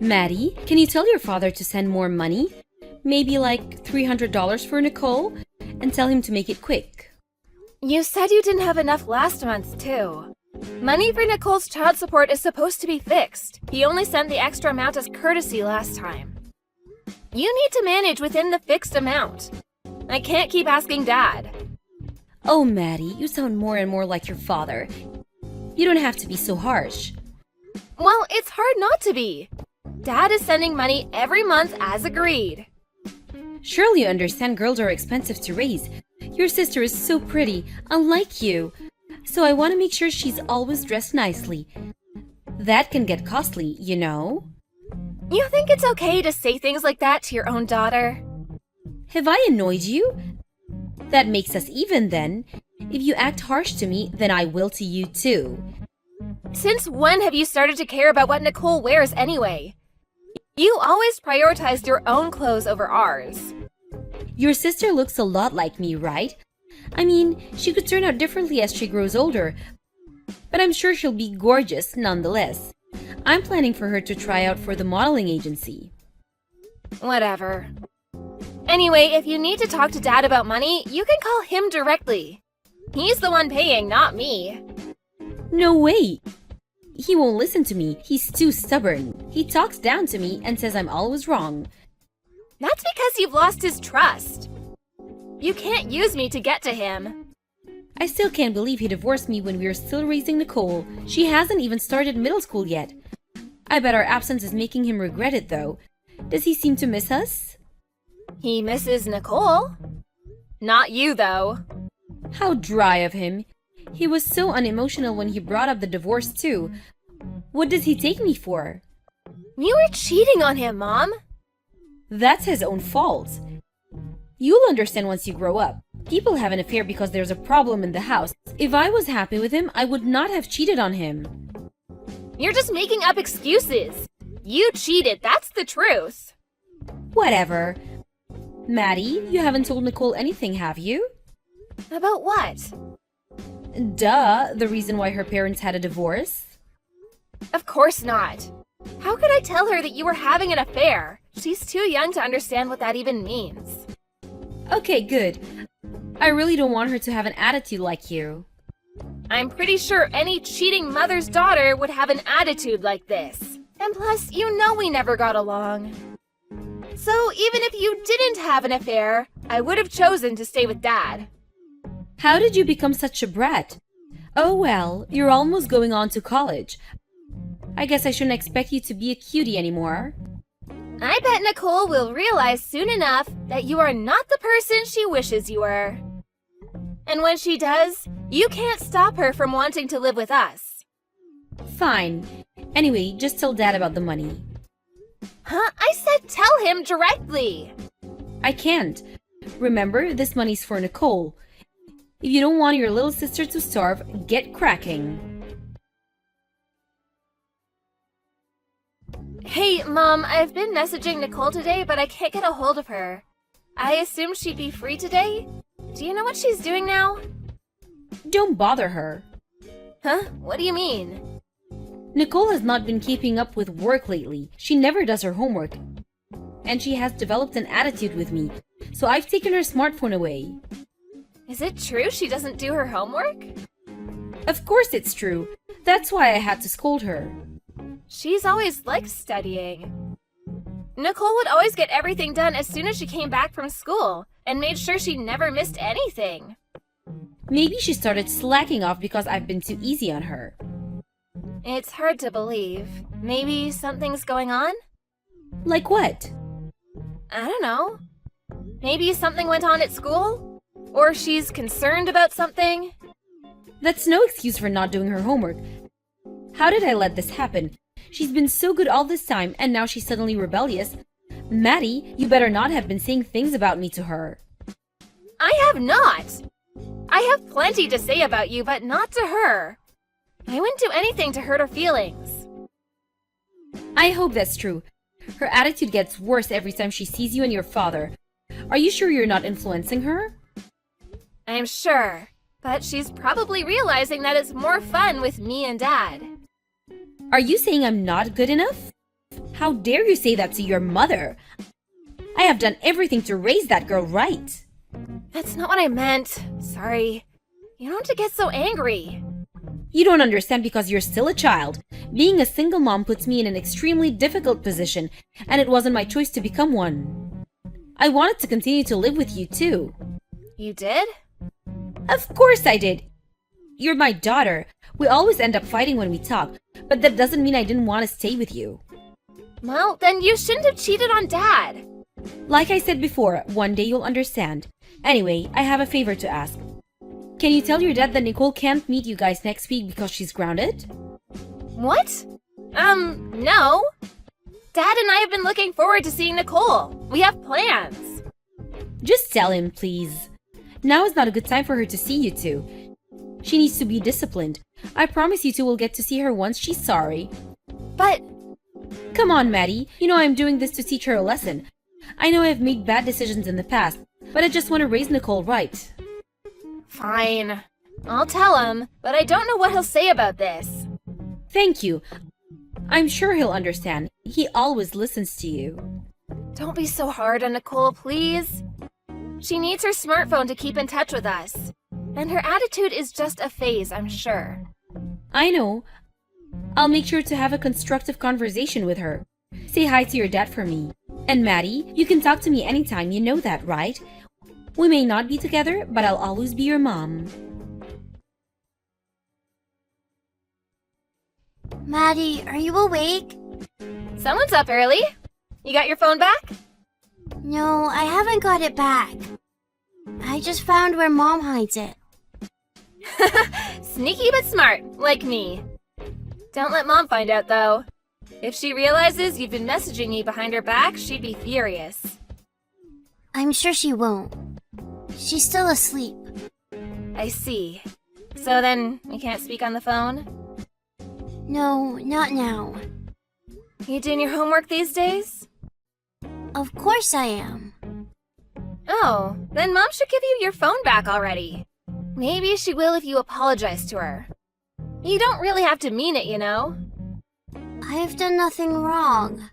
Maddie, can you tell your father to send more money? Maybe like $300 for Nicole? And tell him to make it quick. You said you didn't have enough last month, too. Money for Nicole's child support is supposed to be fixed. He only sent the extra amount as courtesy last time. You need to manage within the fixed amount. I can't keep asking Dad. Oh, Maddie, you sound more and more like your father. You don't have to be so harsh. Well, it's hard not to be. Dad is sending money every month as agreed. Surely you understand girls are expensive to raise. Your sister is so pretty, unlike you. So I want to make sure she's always dressed nicely. That can get costly, you know. You think it's okay to say things like that to your own daughter? Have I annoyed you? That makes us even then. If you act harsh to me, then I will to you too. Since when have you started to care about what Nicole wears anyway? You always prioritized your own clothes over ours. Your sister looks a lot like me, right? I mean, she could turn out differently as she grows older, but I'm sure she'll be gorgeous nonetheless. I'm planning for her to try out for the modeling agency. Whatever. Anyway, if you need to talk to Dad about money, you can call him directly. He's the one paying, not me. No way! He won't listen to me. He's too stubborn. He talks down to me and says I'm always wrong. That's because you've lost his trust. You can't use me to get to him. I still can't believe he divorced me when we were still raising Nicole. She hasn't even started middle school yet. I bet our absence is making him regret it, though. Does he seem to miss us? He misses Nicole. Not you, though. How dry of him. He was so unemotional when he brought up the divorce, too. What does he take me for? You were cheating on him, Mom. That's his own fault. You'll understand once you grow up. People have an affair because there's a problem in the house. If I was happy with him, I would not have cheated on him. You're just making up excuses. You cheated, that's the truth. Whatever. Maddie, you haven't told Nicole anything, have you? About what? Duh, the reason why her parents had a divorce. Of course not. How could I tell her that you were having an affair? She's too young to understand what that even means. Okay, good. I really don't want her to have an attitude like you. I'm pretty sure any cheating mother's daughter would have an attitude like this. And plus, you know we never got along. So even if you didn't have an affair, I would have chosen to stay with Dad. How did you become such a brat? Oh well, you're almost going on to college. I guess I shouldn't expect you to be a cutie anymore. I bet Nicole will realize soon enough that you are not the person she wishes you were. And when she does, you can't stop her from wanting to live with us. Fine. Anyway, just tell Dad about the money. Huh? I said tell him directly. I can't. Remember, this money's for Nicole. If you don't want your little sister to starve, get cracking. Hey, Mom, I've been messaging Nicole today, but I can't get a hold of her. I assumed she'd be free today. Do you know what she's doing now? Don't bother her. Huh? What do you mean? Nicole has not been keeping up with work lately. She never does her homework. And she has developed an attitude with me, so I've taken her smartphone away. Is it true she doesn't do her homework? Of course it's true. That's why I had to scold her. She's always liked studying. Nicole would always get everything done as soon as she came back from school and made sure she never missed anything. Maybe she started slacking off because I've been too easy on her. It's hard to believe. Maybe something's going on? Like what? I don't know. Maybe something went on at school? Or she's concerned about something? That's no excuse for not doing her homework. How did I let this happen? She's been so good all this time, and now she's suddenly rebellious. Maddie, you better not have been saying things about me to her. I have not! I have plenty to say about you, but not to her. I wouldn't do anything to hurt her feelings. I hope that's true. Her attitude gets worse every time she sees you and your father. Are you sure you're not influencing her? I'm sure, but she's probably realizing that it's more fun with me and Dad. Are you saying I'm not good enough? How dare you say that to your mother? I have done everything to raise that girl right. That's not what I meant. Sorry. You don't have to get so angry. You don't understand because you're still a child. Being a single mom puts me in an extremely difficult position, and it wasn't my choice to become one. I wanted to continue to live with you too. You did? Of course I did. You're my daughter. We always end up fighting when we talk, but that doesn't mean I didn't want to stay with you. Well, then you shouldn't have cheated on Dad. Like I said before, one day you'll understand. Anyway, I have a favor to ask. Can you tell your dad that Nicole can't meet you guys next week because she's grounded? What? No. Dad and I have been looking forward to seeing Nicole. We have plans. Just tell him, please. Now is not a good time for her to see you two. She needs to be disciplined. I promise you two will get to see her once she's sorry. But Come on, Maddie. You know I'm doing this to teach her a lesson. I know I've made bad decisions in the past, but I just want to raise Nicole right. fine. I'll tell him, but I don't know what he'll say about this. Thank you. I'm sure he'll understand. He always listens to you. Don't be so hard on Nicole, please. She needs her smartphone to keep in touch with us. And her attitude is just a phase, I'm sure. I know. I'll make sure to have a constructive conversation with her. Say hi to your dad for me. And Maddie, you can talk to me anytime, you know that, right? We may not be together, but I'll always be your mom. Maddie, are you awake? Someone's up early. You got your phone back? No, I haven't got it back. I just found where Mom hides it. Sneaky but smart, like me. Don't let Mom find out, though. If she realizes you've been messaging me behind her back, she'd be furious. I'm sure she won't. She's still asleep. I see. So then, we can't speak on the phone? No, not now. You doing your homework these days? Of course I am. Oh, then Mom should give you your phone back already. Maybe she will if you apologize to her. You don't really have to mean it, you know? I've done nothing wrong.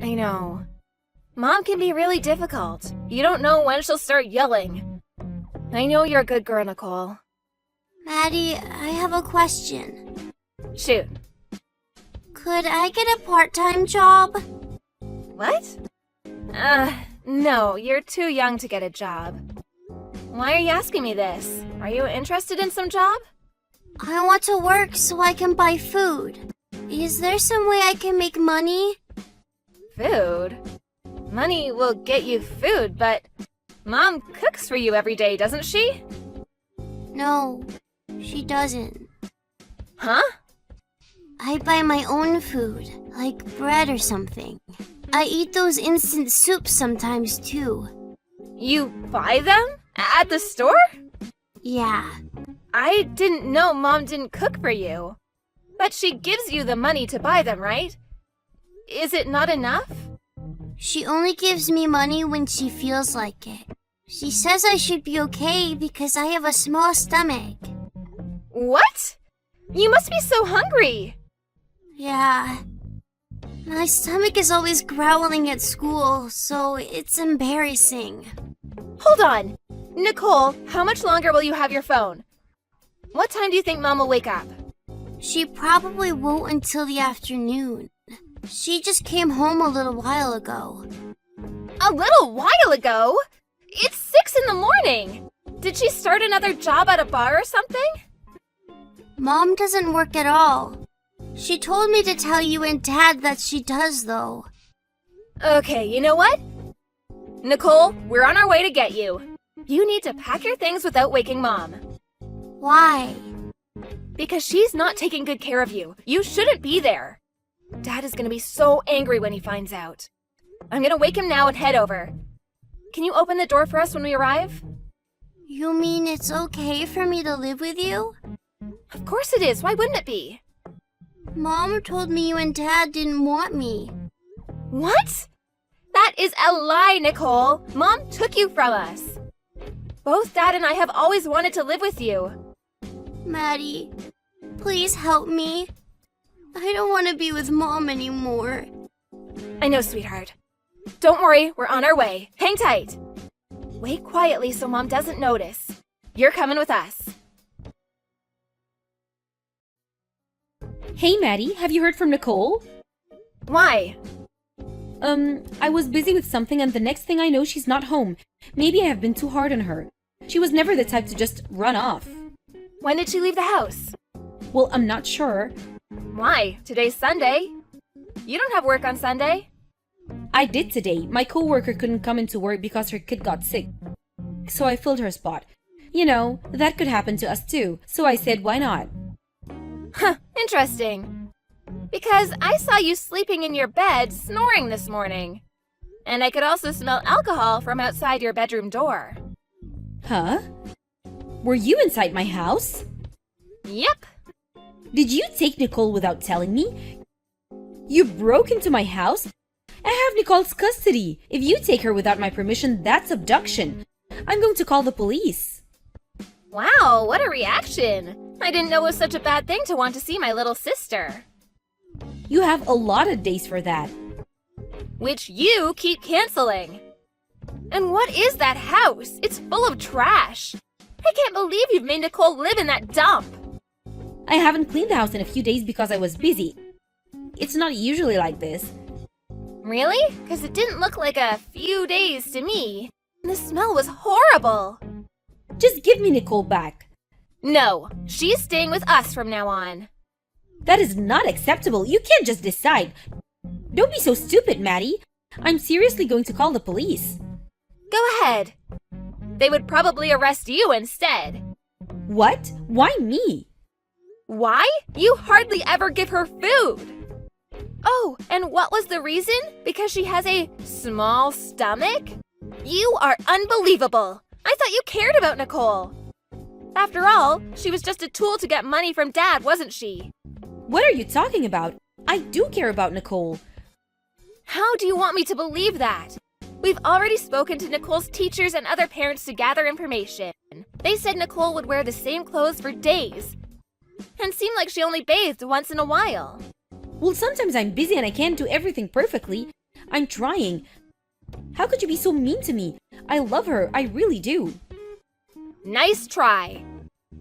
I know. Mom can be really difficult. You don't know when she'll start yelling. I know you're a good girl, Nicole. Maddie, I have a question. Shoot. Could I get a part-time job? What? No, you're too young to get a job. Why are you asking me this? Are you interested in some job? I want to work so I can buy food. Is there some way I can make money? Food? Money will get you food, but Mom cooks for you every day, doesn't she? No, she doesn't. Huh? I buy my own food, like bread or something. I eat those instant soups sometimes too. You buy them? At the store? Yeah. I didn't know Mom didn't cook for you. But she gives you the money to buy them, right? Is it not enough? She only gives me money when she feels like it. She says I should be okay because I have a small stomach. What? You must be so hungry. Yeah. My stomach is always growling at school, so it's embarrassing. Hold on. Nicole, how much longer will you have your phone? What time do you think Mom will wake up? She probably won't until the afternoon. She just came home a little while ago. A little while ago? It's 6 in the morning. Did she start another job at a bar or something? Mom doesn't work at all. She told me to tell you and Dad that she does, though. Okay, you know what? Nicole, we're on our way to get you. You need to pack your things without waking Mom. Why? Because she's not taking good care of you. You shouldn't be there. Dad is gonna be so angry when he finds out. I'm gonna wake him now and head over. Can you open the door for us when we arrive? You mean it's okay for me to live with you? Of course it is. Why wouldn't it be? Mom told me you and Dad didn't want me. What? That is a lie, Nicole. Mom took you from us. Both Dad and I have always wanted to live with you. Maddie, please help me. I don't want to be with Mom anymore. I know, sweetheart. Don't worry, we're on our way. Hang tight. Wait quietly so Mom doesn't notice. You're coming with us. Hey, Maddie, have you heard from Nicole? Why? I was busy with something and the next thing I know she's not home. Maybe I have been too hard on her. She was never the type to just run off. When did she leave the house? Well, I'm not sure. Why? Today's Sunday. You don't have work on Sunday. I did today. My coworker couldn't come into work because her kid got sick. So I filled her spot. You know, that could happen to us too. So I said, why not? Huh, interesting. Because I saw you sleeping in your bed, snoring this morning. And I could also smell alcohol from outside your bedroom door. Huh? Were you inside my house? Yep. Did you take Nicole without telling me? You broke into my house? I have Nicole's custody. If you take her without my permission, that's abduction. I'm going to call the police. Wow, what a reaction. I didn't know it was such a bad thing to want to see my little sister. You have a lot of days for that. Which you keep canceling. And what is that house? It's full of trash. I can't believe you've made Nicole live in that dump. I haven't cleaned the house in a few days because I was busy. It's not usually like this. Really? Because it didn't look like a few days to me. The smell was horrible. Just give me Nicole back. No, she's staying with us from now on. That is not acceptable. You can't just decide. Don't be so stupid, Maddie. I'm seriously going to call the police. Go ahead. They would probably arrest you instead. What? Why me? Why? You hardly ever give her food. Oh, and what was the reason? Because she has a small stomach? You are unbelievable. I thought you cared about Nicole. After all, she was just a tool to get money from Dad, wasn't she? What are you talking about? I do care about Nicole. How do you want me to believe that? We've already spoken to Nicole's teachers and other parents to gather information. They said Nicole would wear the same clothes for days and seemed like she only bathed once in a while. Well, sometimes I'm busy and I can't do everything perfectly. I'm trying. How could you be so mean to me? I love her, I really do. Nice try.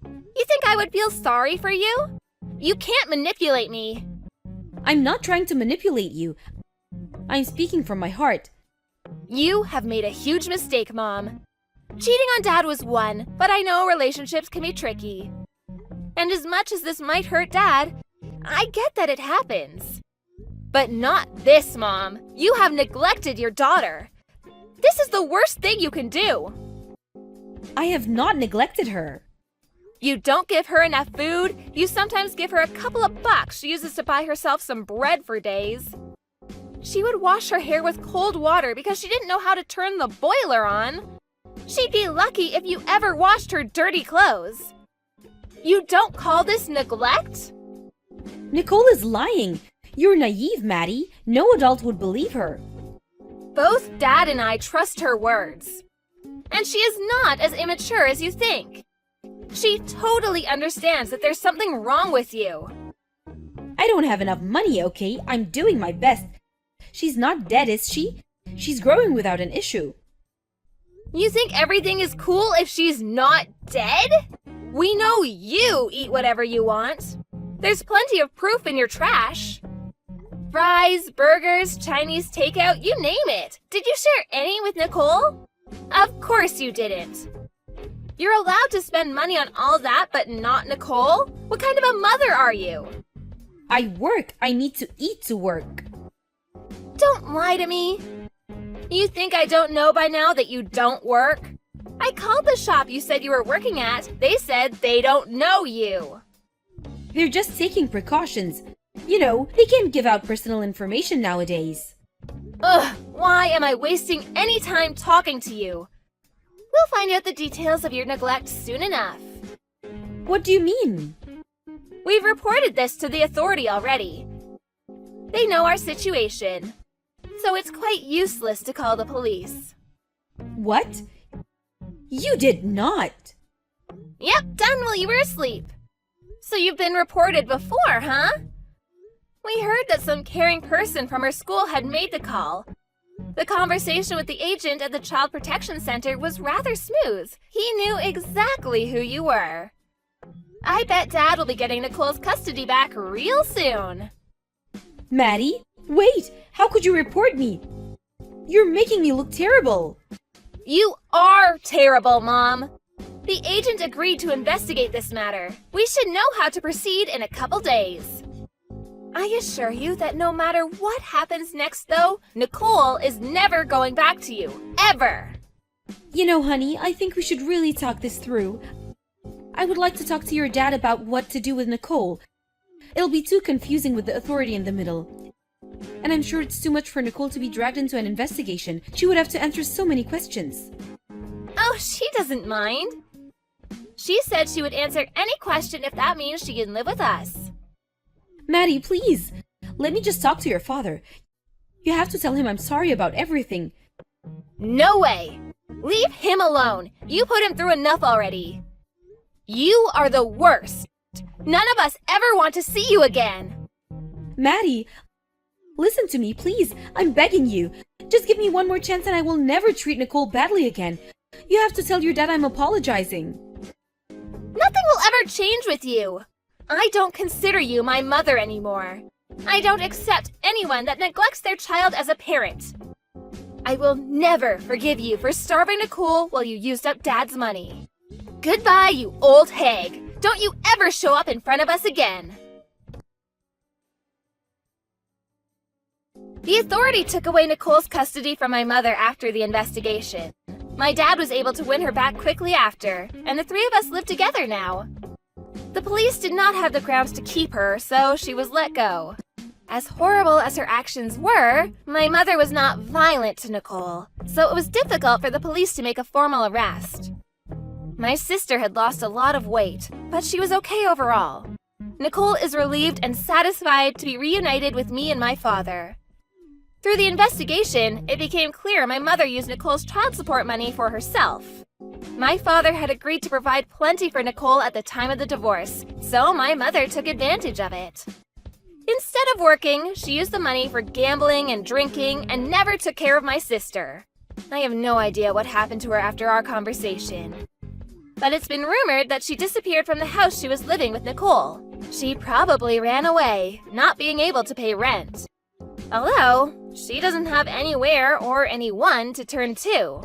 You think I would feel sorry for you? You can't manipulate me. I'm not trying to manipulate you. I'm speaking from my heart. You have made a huge mistake, Mom. Cheating on Dad was one, but I know relationships can be tricky. And as much as this might hurt Dad, I get that it happens. But not this, Mom. You have neglected your daughter. This is the worst thing you can do. I have not neglected her. You don't give her enough food. You sometimes give her a couple of bucks she uses to buy herself some bread for days. She would wash her hair with cold water because she didn't know how to turn the boiler on. She'd be lucky if you ever washed her dirty clothes. You don't call this neglect? Nicole is lying. You're naive, Maddie. No adult would believe her. Both Dad and I trust her words. And she is not as immature as you think. She totally understands that there's something wrong with you. I don't have enough money, okay? I'm doing my best. She's not dead, is she? She's growing without an issue. You think everything is cool if she's not dead? We know you eat whatever you want. There's plenty of proof in your trash. Fries, burgers, Chinese takeout, you name it. Did you share any with Nicole? Of course you didn't. You're allowed to spend money on all that, but not Nicole? What kind of a mother are you? I work. I need to eat to work. Don't lie to me. You think I don't know by now that you don't work? I called the shop you said you were working at. They said they don't know you. They're just taking precautions. You know, they can't give out personal information nowadays. Ugh, why am I wasting any time talking to you? We'll find out the details of your neglect soon enough. What do you mean? We've reported this to the authority already. They know our situation, so it's quite useless to call the police. What? You did not. Yep, done while you were asleep. So you've been reported before, huh? We heard that some caring person from her school had made the call. The conversation with the agent at the Child Protection Center was rather smooth. He knew exactly who you were. I bet Dad will be getting Nicole's custody back real soon. Maddie, wait! How could you report me? You're making me look terrible. You are terrible, Mom. The agent agreed to investigate this matter. We should know how to proceed in a couple days. I assure you that no matter what happens next, though, Nicole is never going back to you. Ever! You know, honey, I think we should really talk this through. I would like to talk to your dad about what to do with Nicole. It'll be too confusing with the authority in the middle. And I'm sure it's too much for Nicole to be dragged into an investigation. She would have to answer so many questions. Oh, she doesn't mind. She said she would answer any question if that means she can live with us. Maddie, please. Let me just talk to your father. You have to tell him I'm sorry about everything. No way! Leave him alone. You put him through enough already. You are the worst. None of us ever want to see you again. Maddie, listen to me, please. I'm begging you. Just give me one more chance and I will never treat Nicole badly again. You have to tell your dad I'm apologizing. Nothing will ever change with you. I don't consider you my mother anymore. I don't accept anyone that neglects their child as a parent. I will never forgive you for starving Nicole while you used up Dad's money. Goodbye, you old hag. Don't you ever show up in front of us again. The authority took away Nicole's custody from my mother after the investigation. My dad was able to win her back quickly after, and the three of us live together now. The police did not have the grounds to keep her, so she was let go. As horrible as her actions were, my mother was not violent to Nicole, so it was difficult for the police to make a formal arrest. My sister had lost a lot of weight, but she was okay overall. Nicole is relieved and satisfied to be reunited with me and my father. Through the investigation, it became clear my mother used Nicole's child support money for herself. My father had agreed to provide plenty for Nicole at the time of the divorce, so my mother took advantage of it. Instead of working, she used the money for gambling and drinking and never took care of my sister. I have no idea what happened to her after our conversation. But it's been rumored that she disappeared from the house she was living with Nicole. She probably ran away, not being able to pay rent. Although, she doesn't have anywhere or anyone to turn to.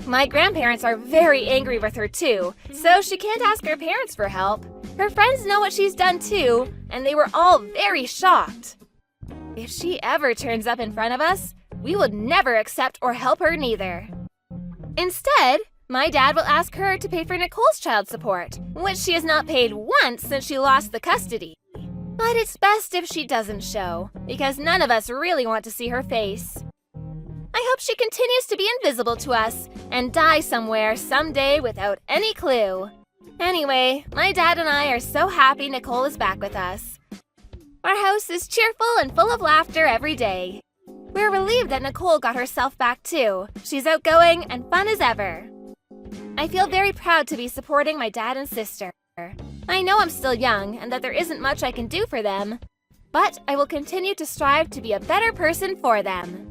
My grandparents are very angry with her too, so she can't ask her parents for help. Her friends know what she's done too, and they were all very shocked. If she ever turns up in front of us, we would never accept or help her neither. Instead, my dad will ask her to pay for Nicole's child support, which she has not paid once since she lost the custody. But it's best if she doesn't show, because none of us really want to see her face. I hope she continues to be invisible to us and die somewhere someday without any clue. Anyway, my dad and I are so happy Nicole is back with us. Our house is cheerful and full of laughter every day. We're relieved that Nicole got herself back too. She's outgoing and fun as ever. I feel very proud to be supporting my dad and sister. I know I'm still young and that there isn't much I can do for them, but I will continue to strive to be a better person for them.